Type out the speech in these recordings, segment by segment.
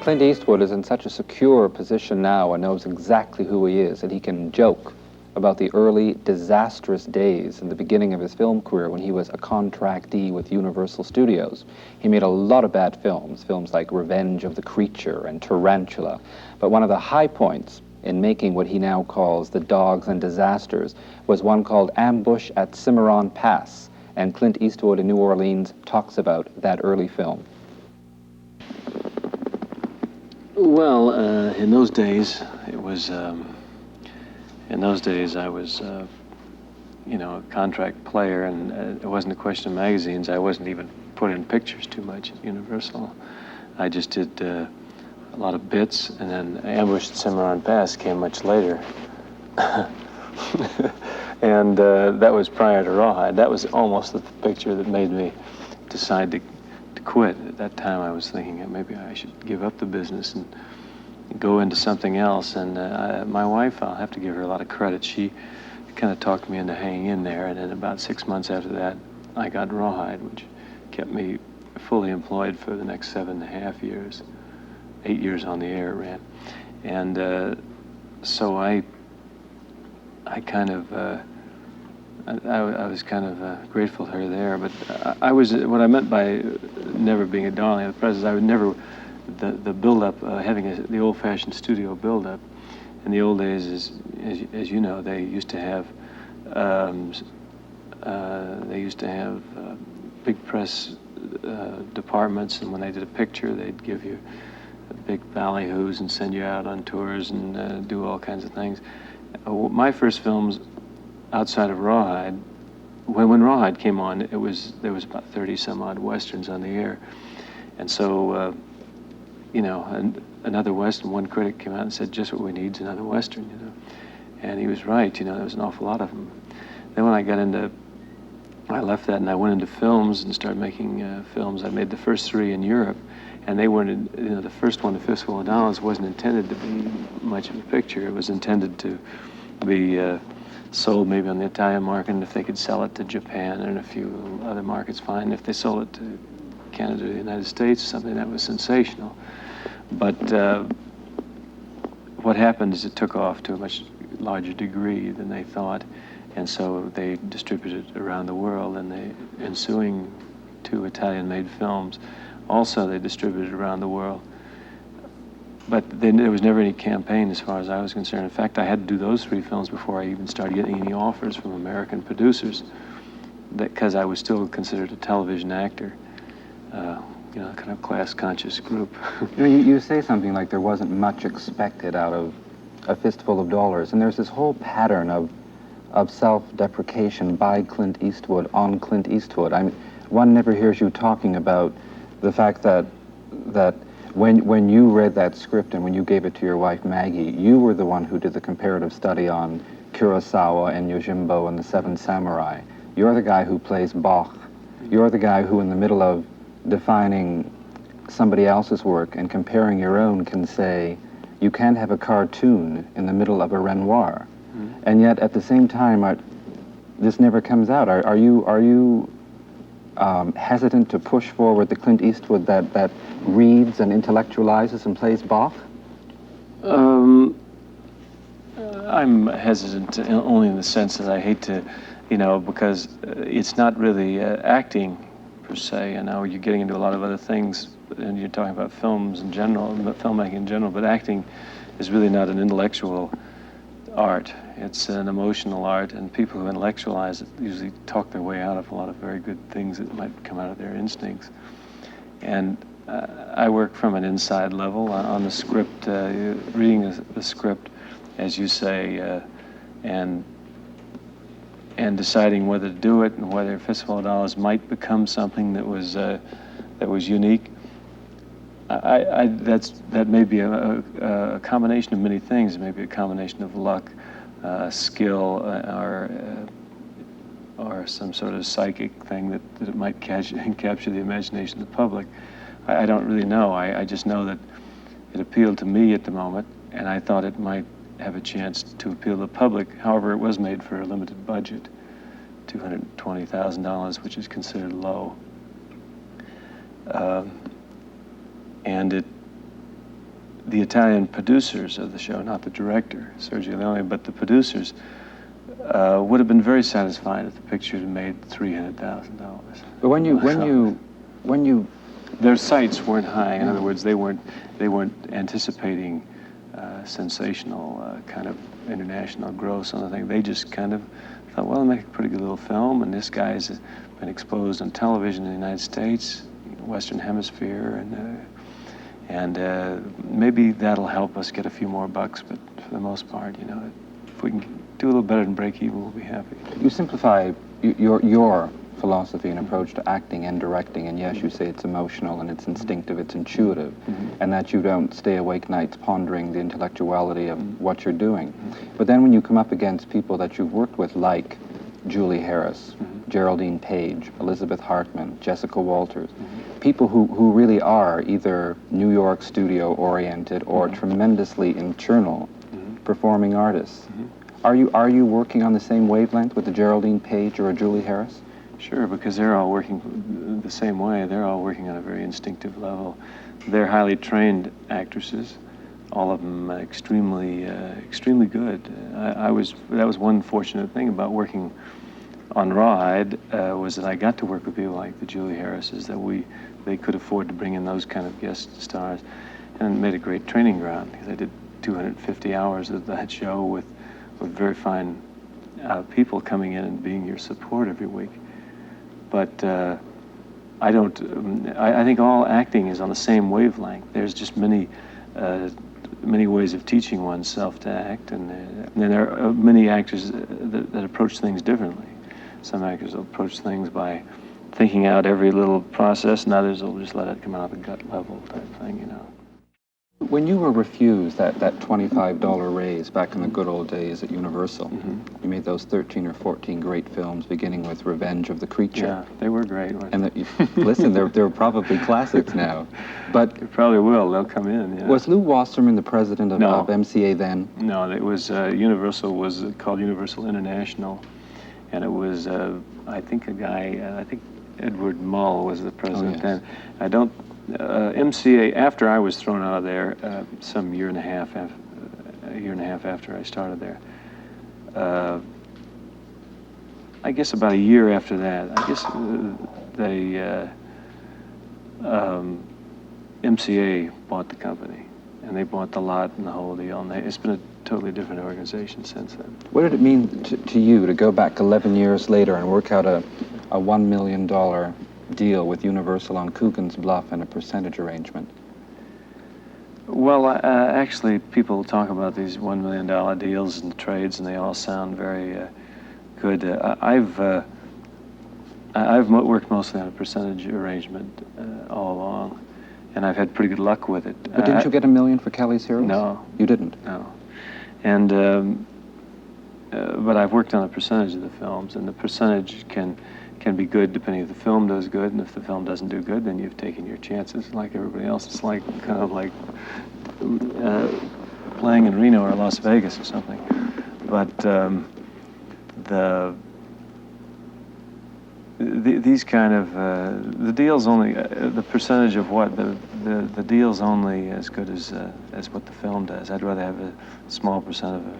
Clint Eastwood is in such a secure position now and knows exactly who he is that he can joke about the early disastrous days in the beginning of his film career when he was a contractee with Universal Studios. He made a lot of bad films, films like Revenge of the Creature and Tarantula, but one of the high points in making what he now calls the Dogs and Disasters was one called Ambush at Cimarron Pass, and Clint Eastwood in New Orleans talks about that early film. Well, in those days, it was, in those days I was, you know, a contract player, and it wasn't a question of magazines. I wasn't even put in pictures too much at Universal. I just did a lot of bits, and then Ambush at Cimarron Pass came much later. And that was prior to Rawhide. That was almost the picture that made me decide to quit. At that time I was thinking that maybe I should give up the business and go into something else. And my wife, I'll have to give her a lot of credit. She kind of talked me into hanging in there, and then about 6 months after that I got Rawhide, which kept me fully employed for the next 7.5 years. 8 years on the air it ran. And so I kind of I was kind of grateful to her there, but I was, what I meant by never being a darling of the press is I would never, the build-up, having the old-fashioned studio build-up. In the old days, as you know, they used to have big press departments, and when they did a picture, they'd give you big ballyhoos and send you out on tours and do all kinds of things. My first films outside of Rawhide, when Rawhide came on, there was about 30 some odd westerns on the air, and so you know, another western. One critic came out and said, "Just what we need is another western," you know, and he was right. You know, there was an awful lot of them. Then when I left that and I went into films and started making films. I made the first 3 in Europe, and they weren't. You know, the first one, The Fistful of Dollars, wasn't intended to be much of a picture. It was intended to be sold maybe on the Italian market, and if they could sell it to Japan and a few other markets, fine. If they sold it to Canada or the United States, something that was sensational. But what happened is it took off to a much larger degree than they thought, and so they distributed it around the world, and the ensuing 2 Italian-made films also they distributed around the world. But then there was never any campaign as far as I was concerned. In fact, I had to do those 3 films before I even started getting any offers from American producers, because I was still considered a television actor, you know, kind of class-conscious group. You know, you say something like there wasn't much expected out of A Fistful of Dollars, and there's this whole pattern of self-deprecation by Clint Eastwood on Clint Eastwood. I mean, one never hears you talking about the fact that when you read that script and when you gave it to your wife Maggie, you were the one who did the comparative study on Kurosawa and Yojimbo and the Seven Samurai. You're the guy who plays Bach. You're the guy who, in the middle of defining somebody else's work and comparing your own, can say, you can't have a cartoon in the middle of a Renoir. Mm-hmm. And yet, at the same time, this never comes out. Are you hesitant to push forward the Clint Eastwood that reads and intellectualizes and plays Bach? I'm hesitant only in the sense that I hate to, you know, because it's not really acting per se. You know, you're getting into a lot of other things, and you're talking about films in general, filmmaking in general, but acting is really not an intellectual art. It's an emotional art, and people who intellectualize it usually talk their way out of a lot of very good things that might come out of their instincts. And I work from an inside level on the script, reading the script, as you say, and deciding whether to do it and whether Fistful of Dollars might become something that was unique. That may be a combination of many things. Maybe a combination of luck, skill, or some sort of psychic thing that it might capture the imagination of the public. I don't really know. I just know that it appealed to me at the moment, and I thought it might have a chance to appeal to the public. However, it was made for a limited budget, $220,000, which is considered low. And the Italian producers of the show, not the director, Sergio Leone, but the producers, would have been very satisfied if the picture had made $300,000. But when you their sights weren't high. In other words, they weren't anticipating sensational kind of international gross on the thing. They just kind of thought, well, make a pretty good little film, and this guy's been exposed on television in the United States, Western Hemisphere, and maybe that'll help us get a few more bucks. But for the most part, you know, if we can do a little better than break even, we'll be happy. You simplify your philosophy and approach to acting and directing, and yes, you say it's emotional and it's instinctive, it's intuitive, and that you don't stay awake nights pondering the intellectuality of what you're doing. But then when you come up against people that you've worked with, like Julie Harris, Geraldine Page, Elizabeth Hartman, Jessica Walters, people who really are either New York studio oriented or tremendously internal performing artists, are you working on the same wavelength with a Geraldine Page or a Julie Harris? Sure, because they're all working the same way. They're all working on a very instinctive level. They're highly trained actresses, all of them extremely good. That was one fortunate thing about working on Rawhide, was that I got to work with people like the Julie Harrises, that they could afford to bring in those kind of guest stars, and it made a great training ground, because I did 250 hours of that show with very fine people coming in and being your support every week. But I think all acting is on the same wavelength. There's just many ways of teaching oneself to act, and there are many actors that approach things differently. Some actors will approach things by thinking out every little process, and others will just let it come out of the gut level type thing, you know. When you were refused that $25 raise back in the good old days at Universal, you made those 13 or 14 great films, beginning with Revenge of the Creature. Yeah, they were great. And listen, they're probably classics now. But they probably will. They'll come in. Yeah. Was Lou Wasserman the president of MCA then? No, it was Universal was called Universal International, and it was I think Edward Mull was the president then. I don't. MCA, after I was thrown out of there, some year and a half after I started there, I guess about a year after that, I guess MCA bought the company, and they bought the lot and the whole deal, and it's been a totally different organization since then. What did it mean to you to go back 11 years later and work out a $1 million deal with Universal on Coogan's Bluff and a percentage arrangement? Well, actually, people talk about these $1 million deals and trades, and they all sound very good. I've worked mostly on a percentage arrangement all along, and I've had pretty good luck with it. But didn't you get $1 million for Kelly's Heroes? No. You didn't? No. And but I've worked on a percentage of the films, and the percentage can be good depending if the film does good, and if the film doesn't do good, then you've taken your chances like everybody else. It's like kind of like playing in Reno or Las Vegas or something. But these kind of the deal's only the percentage of what the deal's only as good as what the film does. I'd rather have a small percent of a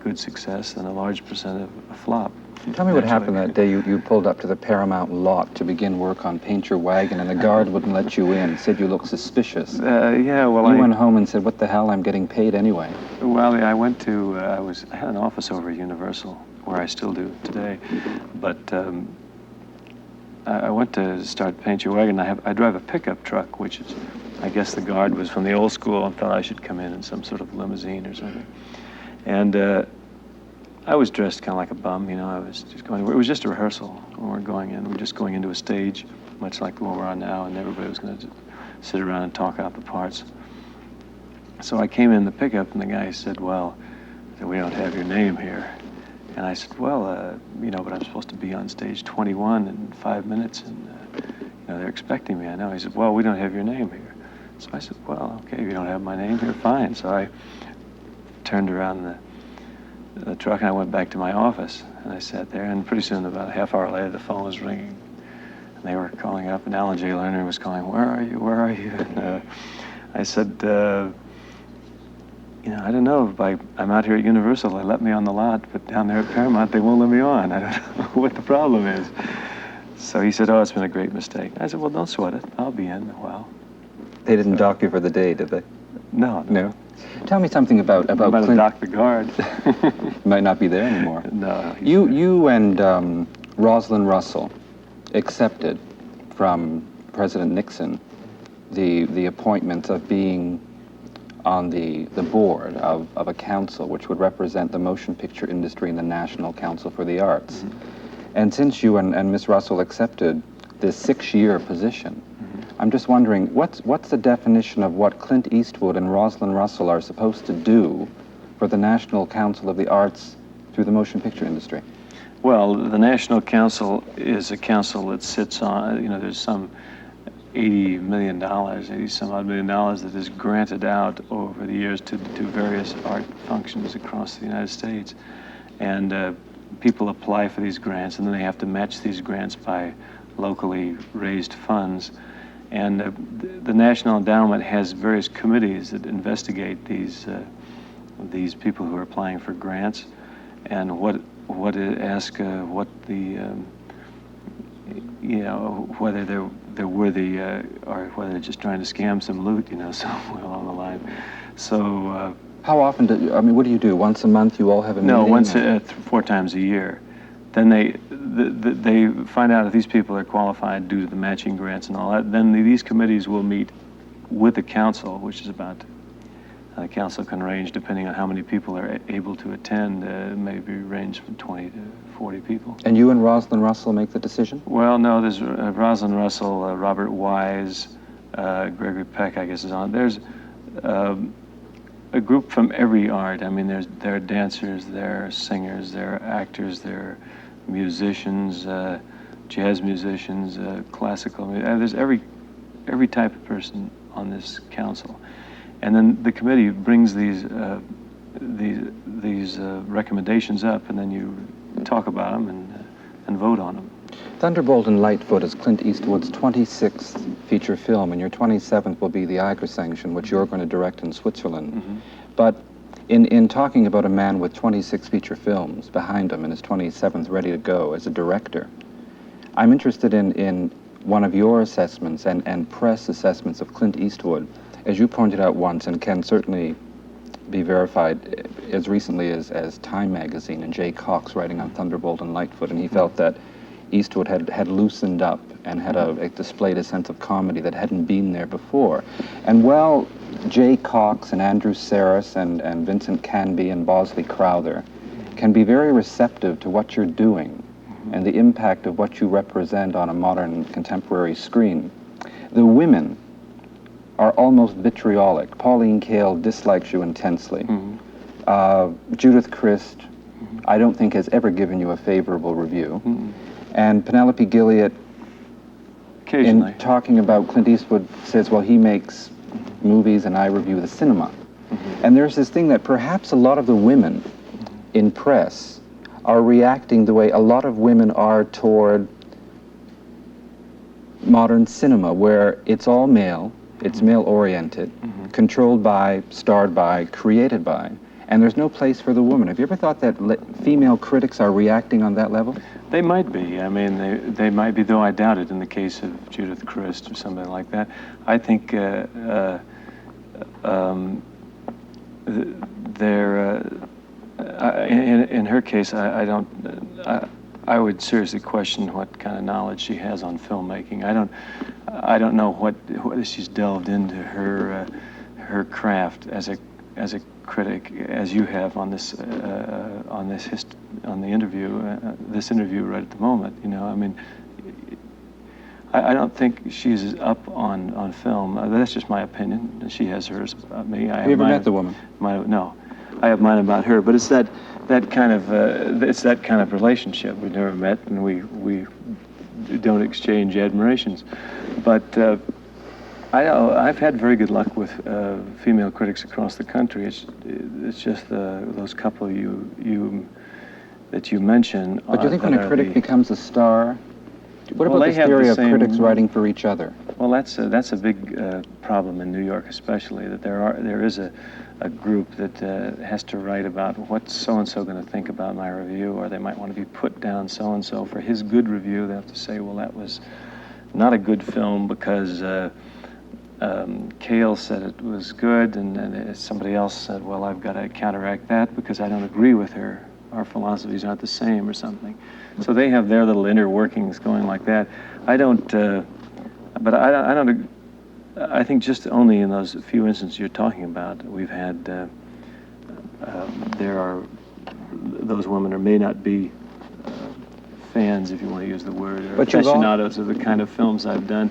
good success than a large percent of a flop. Tell me what happened that day you pulled up to the Paramount lot to begin work on Paint Your Wagon, and the guard wouldn't let you in, said you looked suspicious. Yeah, well, you went home and said, what the hell, I'm getting paid anyway. Well, I went to, I had an office over at Universal, where I still do today, but I went to start Paint Your Wagon. I drive a pickup truck, which is, I guess the guard was from the old school and thought I should come in some sort of limousine or something. And I was dressed kind of like a bum, you know. I was just going. It was just a rehearsal when we were going in. We were just going into a stage, much like the one we're on now, and everybody was going to sit around and talk out the parts. So I came in the pickup, and the guy said, "Well, we don't have your name here." And I said, "Well, you know, but I'm supposed to be on stage 21 in 5 minutes, and you know, they're expecting me. I know." He said, "Well, we don't have your name here." So I said, "Well, okay, if you don't have my name here, fine." So I turned around the truck, and I went back to my office, and I sat there, and pretty soon, about a half hour later, the phone was ringing, and they were calling up, and Alan J. Lerner was calling, "Where are you, where are you?" And I said, you know, I don't know, I'm out here at Universal, they let me on the lot, but down there at Paramount, they won't let me on. I don't know what the problem is. So he said, oh, it's been a great mistake. I said, well, don't sweat it. I'll be in a while. They didn't dock you for the day, did they? No. No? Tell me something about Might have Clint. docked the guard. Might not be there anymore. No. You and Rosalind Russell accepted from President Nixon the appointment of being on the board of a council which would represent the motion picture industry in the National Council for the Arts. Mm-hmm. And since you and Miss Russell accepted this 6-year position, I'm just wondering, what's the definition of what Clint Eastwood and Rosalind Russell are supposed to do for the National Council of the Arts through the motion picture industry? Well, the National Council is a council that sits on, you know, there's some $80 million, 80 some odd million dollars that is granted out over the years to various art functions across the United States. And people apply for these grants, and then they have to match these grants by locally raised funds. And the National Endowment has various committees that investigate these people who are applying for grants, and ask what the you know, whether they're worthy or whether they're just trying to scam some loot, you know, somewhere along the line. So. How often what do you do? Once a month you all have a meeting? No, once 4 times a year. Then they find out if these people are qualified due to the matching grants and all that. Then these committees will meet with the council, which is about, the council can range, depending on how many people are able to attend, maybe range from 20 to 40 people. And you and Rosalind Russell make the decision? Well, no, there's Rosalind Russell, Robert Wise, Gregory Peck, I guess, is on. There's a group from every art. I mean, there are dancers, there are singers, there are actors, there are musicians, jazz musicians, classical. There's every type of person on this council, and then the committee brings these recommendations up, and then you talk about them and vote on them. Thunderbolt and Lightfoot is Clint Eastwood's 26th feature film, and your 27th will be The Eigersanction, which you're going to direct in Switzerland. Mm-hmm. But in talking about a man with 26 feature films behind him and his 27th ready to go as a director, I'm interested in one of your assessments and press assessments of Clint Eastwood. As you pointed out once, and can certainly be verified as recently as Time magazine and Jay Cox writing on Thunderbolt and Lightfoot, and he felt that Eastwood had loosened up and had displayed a sense of comedy that hadn't been there before. And well, Jay Cox and Andrew Saris and Vincent Canby and Bosley Crowther can be very receptive to what you're doing and the impact of what you represent on a modern contemporary screen. The women are almost vitriolic. Pauline Kael dislikes you intensely. Judith Christ, I don't think has ever given you a favorable review. And Penelope Gilliatt, Occasionally. in talking about Clint Eastwood, says, well, he makes movies and I review the cinema. And there's this thing that perhaps a lot of the women in press are reacting the way a lot of women are toward modern cinema, where it's all male, it's male-oriented, controlled by, starred by, created by, and there's no place for the woman. Have you ever thought that female critics are reacting on that level? They might be. I mean, they might be, though I doubt it in the case of Judith Christ or somebody like that. I think in her case, I would seriously question what kind of knowledge she has on filmmaking. I don't know what she's delved into her craft as a critic, as you have on this interview, this interview right at the moment. You know, I mean, I don't think she's up on film. That's just my opinion. She has hers about me. Have you ever met the woman? No, I have mine about her. But it's that kind of relationship. We've never met, and we don't exchange admirations. But I've had very good luck with female critics across the country. It's just those couple that you mention. But do you think when a critic becomes a star, what about this theory of critics writing for each other? Well, that's a big problem in New York, especially, that there is a group that has to write about what's so-and-so going to think about my review, or they might want to be put down so-and-so for his good review. They have to say, well, that was not a good film because Cale said it was good, and somebody else said, well, I've got to counteract that because I don't agree with her. Our philosophies aren't the same or something. So they have their little inner workings going like that. I don't, but I don't, I think just only in those few instances you're talking about, we've had, there are, those women or may not be fans, if you want to use the word, or aficionados of the kind of films I've done.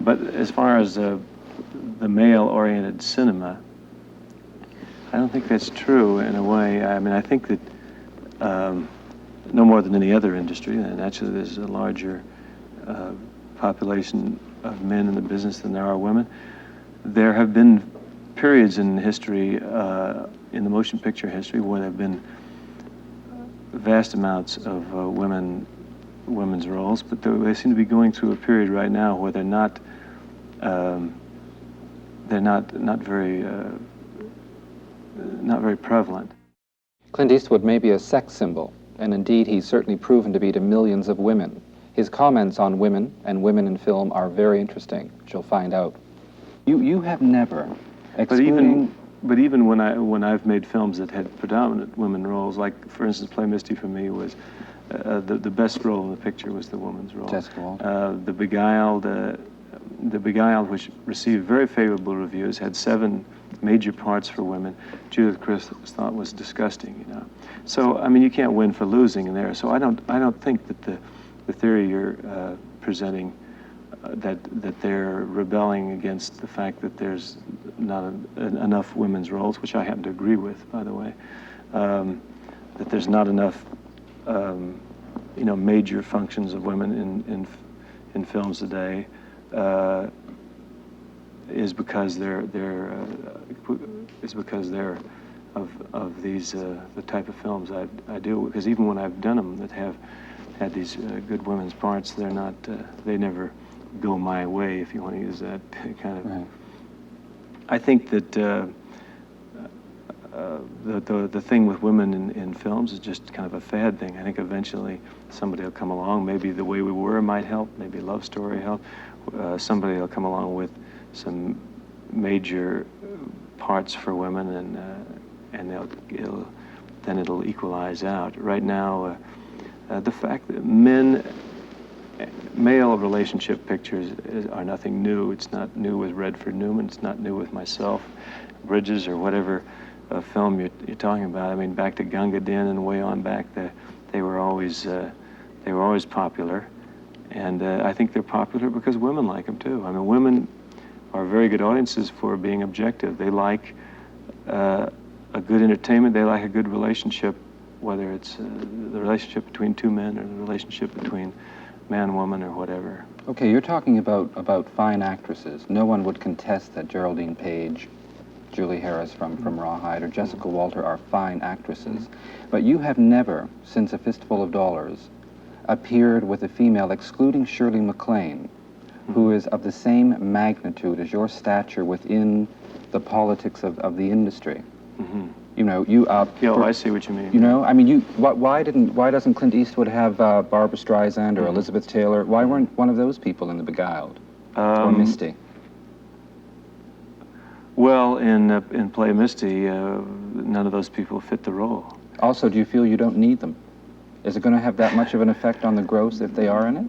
But as far as the male-oriented cinema, I don't think that's true in a way. I mean, I think that no more than any other industry, and actually there's a larger population of men in the business than there are women. There have been periods in history, in the motion picture history, where there have been vast amounts of women's roles, but they seem to be going through a period right now where they're not very prevalent. Clint Eastwood may be a sex symbol, and indeed he's certainly proven to be to millions of women. His comments on women and women in film are very interesting, which you'll find out. You have never, excluding... But even when I've made films that had predominant women roles, like for instance, Play Misty for me was the best role in the picture was the woman's role. Jessica Walter. The Beguiled, which received very favorable reviews, had 7 major parts for women. Judith Chris thought was disgusting, you know. So I mean, you can't win for losing in there. So I don't think that the theory you're presenting, that they're rebelling against the fact that there's not enough women's roles, which I happen to agree with, by the way, that there's not enough major functions of women in films today, is because they're of these the type of films I do. Because even when I've done them that have had these good women's parts, they're not they never go my way, if you want to use that kind of. Right. I think that the thing with women in films is just kind of a fad thing. I think eventually somebody will come along. Maybe The Way We Were might help. Maybe Love Story help. Somebody will come along with some major parts for women, and then it'll equalize out. Right now, the fact that male relationship pictures are nothing new. It's not new with Redford Newman. It's not new with myself, Bridges, or whatever film you're talking about. I mean, back to Gunga Din and way on back, they were always popular, and I think they're popular because women like them too. I mean, women are very good audiences for being objective. They like a good entertainment. They like a good relationship, whether it's the relationship between two men or the relationship between man, woman, or whatever. Okay, you're talking about fine actresses. No one would contest that Geraldine Page, Julie Harris from Rawhide, or Jessica Walter are fine actresses. But you have never, since A Fistful of Dollars, appeared with a female, excluding Shirley MacLaine, who is of the same magnitude as your stature within the politics of the industry. Mm-hmm. You know, you I see what you mean. You know, I mean, why doesn't Clint Eastwood have Barbra Streisand or Elizabeth Taylor? Why weren't one of those people in The Beguiled or Misty? Well, in Play Misty, none of those people fit the role. Also, do you feel you don't need them? Is it going to have that much of an effect on the gross if they are in it?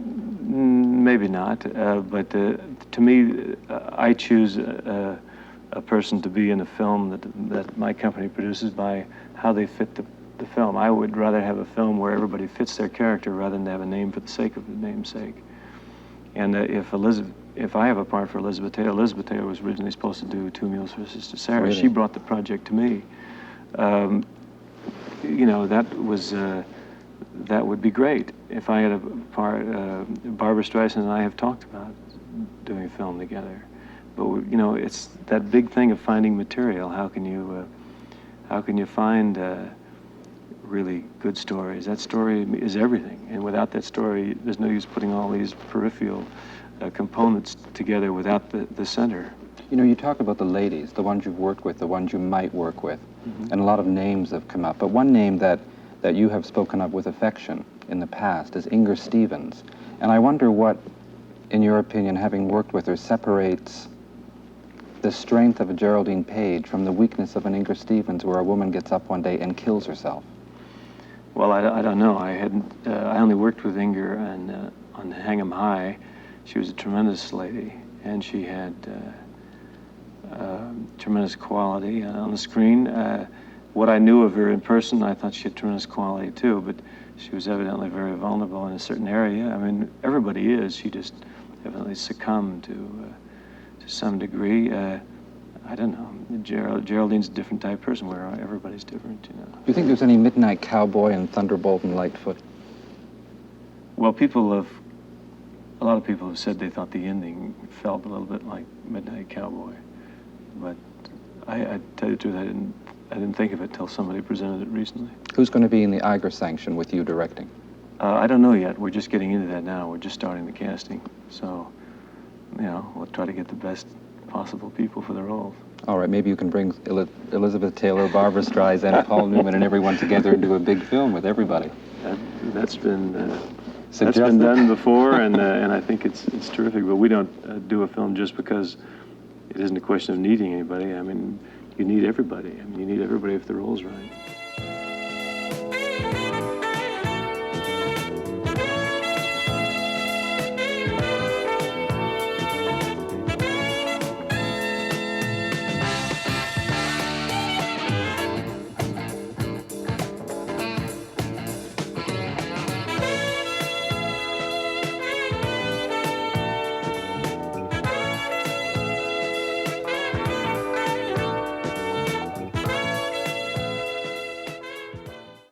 Maybe not, but to me, I choose a person to be in a film that my company produces by how they fit the film. I would rather have a film where everybody fits their character rather than have a name for the sake of the namesake. And if I have a part for Elizabeth Taylor was originally supposed to do Two Mules for Sister Sarah. Really? She brought the project to me. You know, that would be great. If I had a part, Barbra Streisand and I have talked about doing a film together. But you know, it's that big thing of finding material. How can you find really good stories? That story is everything, and without that story, there's no use putting all these peripheral components together without the center. You know, you talk about the ladies, the ones you've worked with, the ones you might work with, and a lot of names have come up. But one name that you have spoken of with affection in the past is Inger Stevens. And I wonder what, in your opinion, having worked with her, separates the strength of a Geraldine Page from the weakness of an Inger Stevens, where a woman gets up one day and kills herself. Well, I don't know. I only worked with Inger on Hang 'em High. She was a tremendous lady, and she had tremendous quality on the screen. What I knew of her in person, I thought she had tremendous quality too, but she was evidently very vulnerable in a certain area. I mean, everybody is. She just evidently succumbed to some degree. I don't know. Geraldine's a different type of person, where everybody's different, you know. Do you think there's any Midnight Cowboy and Thunderbolt and Lightfoot? Well, a lot of people have said they thought the ending felt a little bit like Midnight Cowboy, but I tell you the truth, I didn't think of it till somebody presented it recently. Who's going to be in the Iger sanction with you directing? I don't know yet. We're just getting into that now. We're just starting the casting, so you know, we'll try to get the best possible people for the roles. All right, maybe you can bring Elizabeth Taylor, Barbara Streisand, Paul Newman, and everyone together and do a big film with everybody. That's been done before, and I think it's terrific. But we don't do a film just because it isn't a question of needing anybody. I mean, you need everybody. I mean, you need everybody if the role's right.